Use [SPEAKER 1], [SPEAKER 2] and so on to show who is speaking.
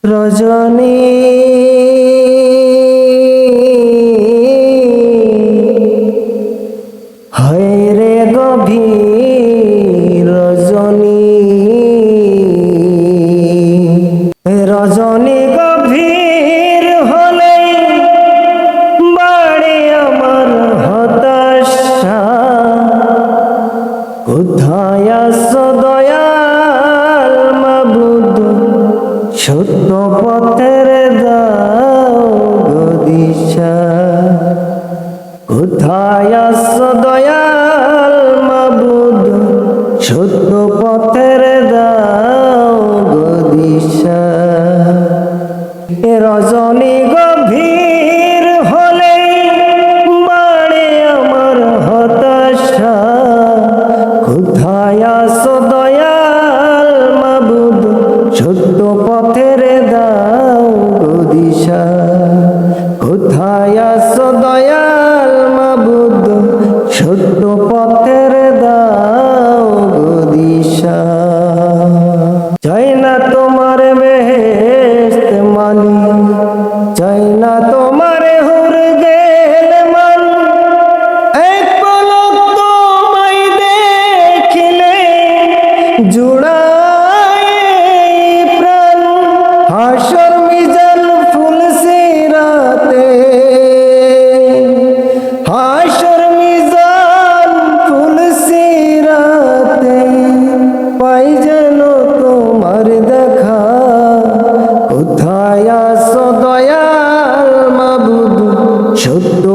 [SPEAKER 1] রজনী হয় রে গভীর রজনী, রজনী গভীর হলে বাড়ে আমার হতাশা। কোথায় আছো দয়াল মাবুদ, সত্য পথের দাও গো দিশা। কোথায় আছো দয়াল মাবুদ, সত্য পথের দাও গো দিশা। রজনী গভীর হলে বাড়ে আমার হতাশা। কোথায় আছো দয়াল মাবুদ, সত্য পথের দাও গো দিশা। কোথায় আছো দয়াল মাবুদ, সত্য পথের দাও গো দিশা। চাই না তোমার বেহেশত মালি, চাই না তোমার হুর গেল মান। এক পলক তোমায় দেখিলে জুড়ায় প্রাণ। হাসর মিজান ফুল সিরাতে, হাসর মিজান ফুল সিরাতে পাই যেন তোমার দেখা। কোথায় আছো দয়াল মাবুদ, সত্য